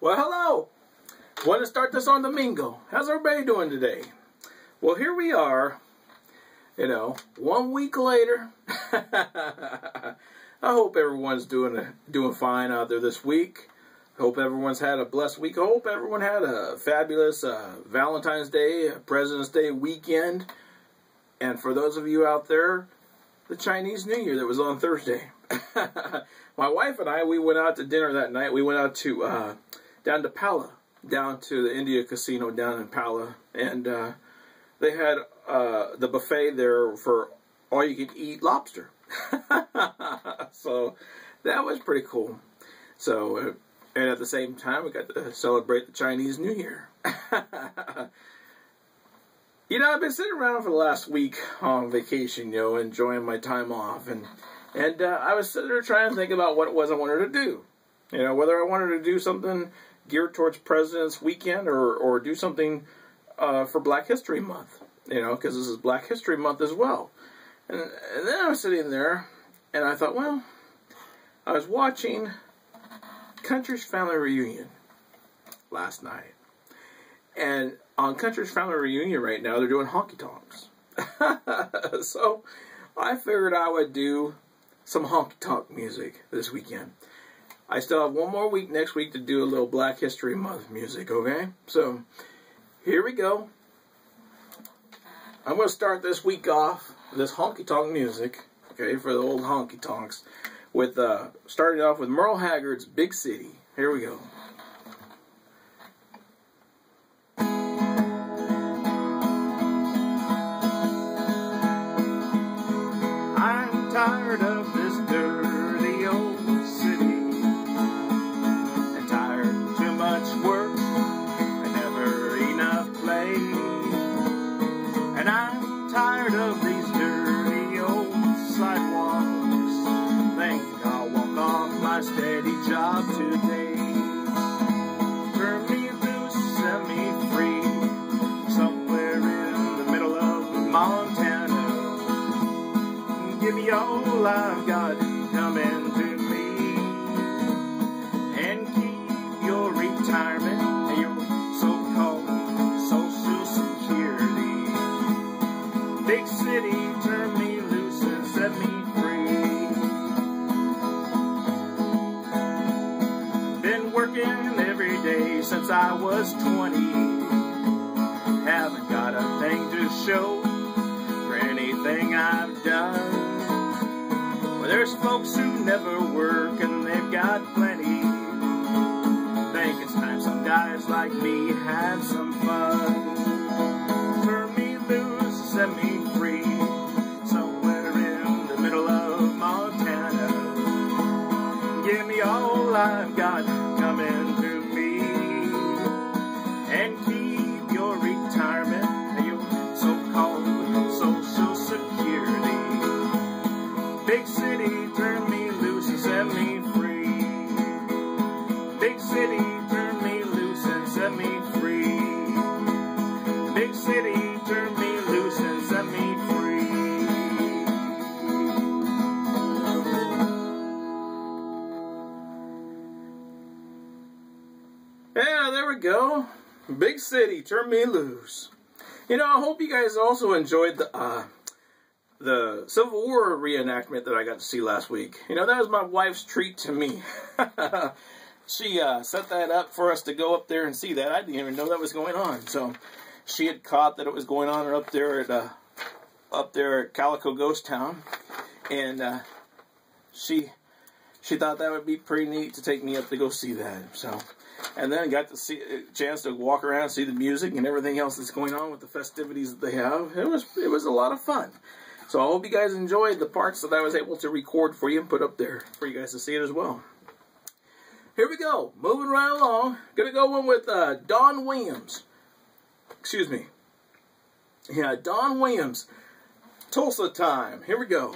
Well, hello. Want to start this on Domingo. How's everybody doing today? Well, here we are, 1 week later. I hope everyone's doing fine out there this week. Hope everyone's had a blessed week. I hope everyone had a fabulous Valentine's Day, President's Day weekend. And for those of you out there, the Chinese New Year that was on Thursday. My wife and I, we went out to dinner that night. We went out to down to Pala, down to the India Casino down in Pala, and they had the buffet there for all you could eat lobster. So that was pretty cool. So and at the same time, we got to celebrate the Chinese New Year. I've been sitting around for the last week on vacation, enjoying my time off, and I was sitting there trying to think about what it was I wanted to do. Whether I wanted to do something geared towards President's Weekend or do something for Black History Month, because this is Black History Month as well. And then I was sitting there, and I thought, well, I was watching Country's Family Reunion last night. And on Country's Family Reunion right now, they're doing honky tonks. So I figured I would do some honky tonk music this weekend. I still have one more week next week to do a little Black History Month music, okay? So here we go. I'm going to start this week off, this honky tonk music, okay, for the old honky tonks, with starting off with Merle Haggard's Big City. Here we go. I'm tired of this dirty old city, and tired of too much work and never enough play. And I'm tired of these dirty old sidewalks. Think I'll walk off my steady job today. Turn me loose, set me free, somewhere in the middle of Montana. Give me all I've got coming to me, and keep your retirement and your so-called Social Security. Big city, turn me loose and set me free. Been working every day since I was 20. Haven't got a thing to show for anything I've done. Well, there's folks who never work and they've got plenty. Think it's time some guys like me had some fun. Turn me loose, set me free, somewhere in the middle of Montana. Give me all I've got coming to me, and keep your retirement and your so-called Social Security. Big city, turn me loose and set me free. Big city, turn me loose and set me free. Big city, turn me loose and set me free. Yeah, there we go. Big city, turn me loose. I hope you guys also enjoyed the Civil War reenactment that I got to see last week. That was my wife's treat to me. She set that up for us to go up there and see that. I didn't even know that was going on. So she had caught that it was going on up there at Calico Ghost Town, and she thought that would be pretty neat to take me up to go see that. So, and then got to see a chance to walk around, see the music and everything else that's going on with the festivities that they have. It was a lot of fun. So I hope you guys enjoyed the parts that I was able to record for you and put up there for you guys to see it as well. Here we go. Moving right along. Gonna go in with Don Williams. Excuse me. Yeah, Don Williams. Tulsa Time. Here we go.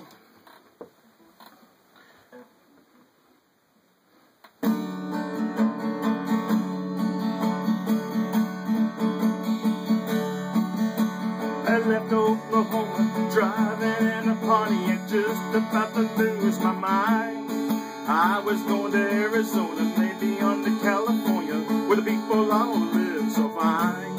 I left Oklahoma driving in a Pontiac, just about to lose my mind. I was going to Arizona, maybe on to California, people all live so fine.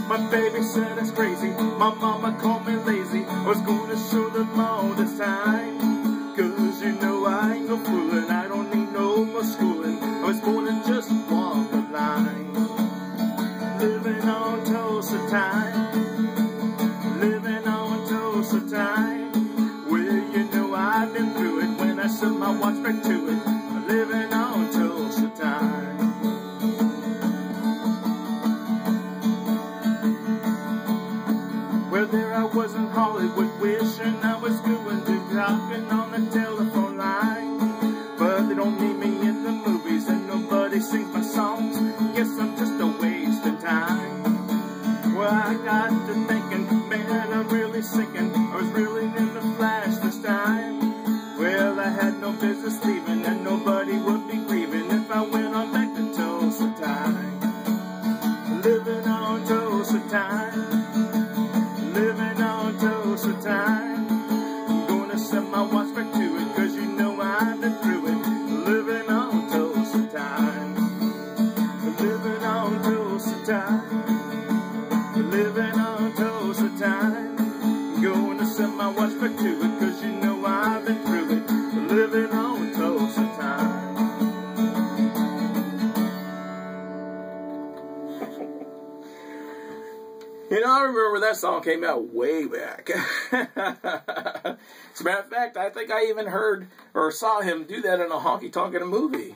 My baby said it's crazy, my mama called me lazy. I was gonna show them all this time. Cause you know I ain't no foolin', I don't need no more schooling. I was born to just walk the line. Living on toast of time. Living on toast of time. Well, you know I've been through it when I set my watch back to it. Living on toast of time. Well, there I was in Hollywood wishing I was going to talking on the telephone line. But they don't need me in the movies and nobody sings my songs. Guess I'm just a waste of time. Well, I got to thinking, man, I'm really sinking. I was really in the flash this time. Well, I had no business leaving and nobody would be grieving if I went on back to Tulsa time. Living on Tulsa time. Living on Tulsa time. I'm gonna set my watch back to it, cause you know I've been through it. Living on Tulsa time. Living on Tulsa time. Living on Tulsa time. I'm gonna set my watch back to it, cause you know I've been through it. Living on Tulsa time. You know, I remember that song came out way back. As a matter of fact, I think I even heard or saw him do that in a honky tonk in a movie.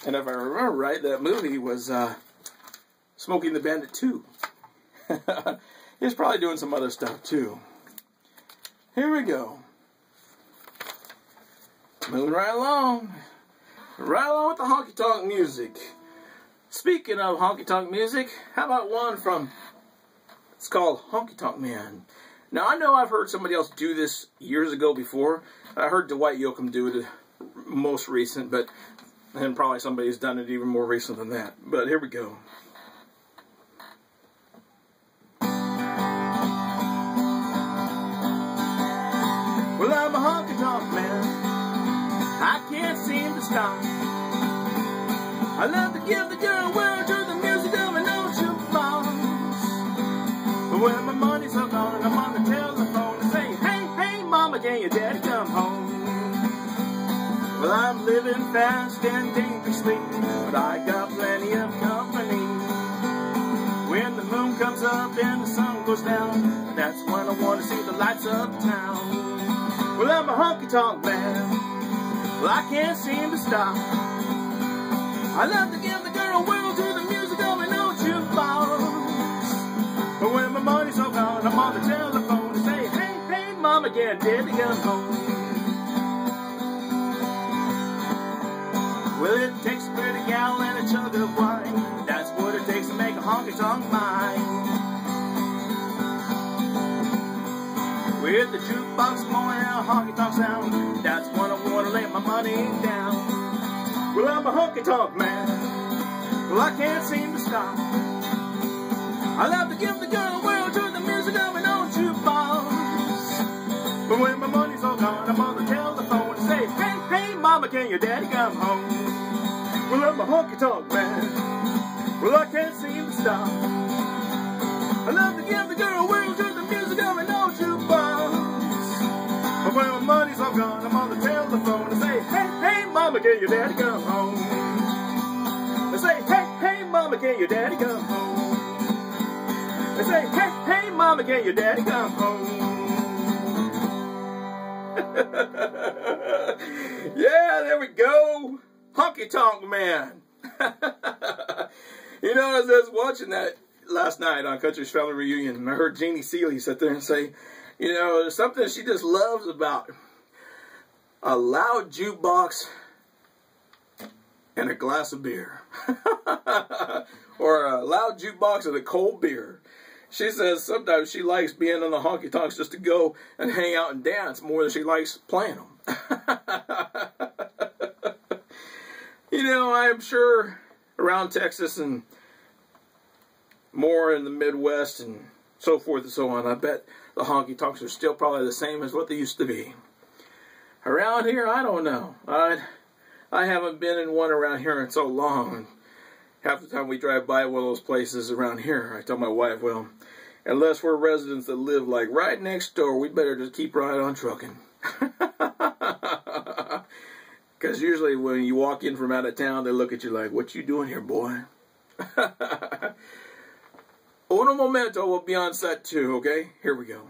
And if I remember right, that movie was Smokey and the Bandit 2. He was probably doing some other stuff too. Here we go. Moving right along. Right along with the honky tonk music. Speaking of honky tonk music, how about one from... It's called Honky Tonk Man. Now, I know I've heard somebody else do this years ago before. I heard Dwight Yoakam do it most recent, but and probably somebody's done it even more recent than that. But here we go. Well, I'm a honky tonk man. I can't seem to stop. I love to give the girl a whirl to the music of an old jukebox. When my money's all gone and I'm on the telephone and say, hey, hey, mama, can your daddy come home? Well, I'm living fast and dangerously, but I got plenty of company. When the moon comes up and the sun goes down, that's when I want to see the lights of town. Well, I'm a honky tonk man. Well, I can't seem to stop. I love to give the girl a whirl to the music of an old jukebox. But when my money's all gone, I'm on the telephone to say, hey, hey, mama, get daddy come home. Well, it takes a pretty gal and a jug of wine. That's what it takes to make a honky tonk mine. With the jukebox blowing out a honky tonk sound, that's when I want to lay my money down. Well, I'm a honky tonk man. Well, I can't seem to stop. I love to give the girl a whirl to the music of an old jukebox. But when my money's all gone, I'm on the telephone to say, hey, hey, mama, can your daddy come home? Well, I'm a honky tonk man. Well, I can't seem to stop. I love to give the girl a whirl to the music of an old jukebox. But when my money's all gone, I'm on the telephone to say, hey, hey, mama, can your daddy come home? I say, hey, hey, mama, can your daddy come home? They say, hey, hey, mama, can your daddy come home? Yeah, there we go. Honky Tonk Man. You know, as I was watching that last night on Country's Family Reunion, and I heard Jeannie Seeley sit there and say, you know, there's something she just loves about a loud jukebox and a glass of beer. Or a loud jukebox and a cold beer. She says sometimes she likes being on the honky tonks just to go and hang out and dance more than she likes playing them. You know, I'm sure around Texas and more in the Midwest and so forth and so on, I bet the honky tonks are still probably the same as what they used to be. Around here, I don't know. I haven't been in one around here in so long. half the time we drive by one of those places around here, I tell my wife, well, unless we're residents that live like right next door, we better just keep right on trucking. Because usually when you walk in from out of town, they look at you like, what you doing here, boy? Uno momento, we'll be on set 2, okay? Here we go.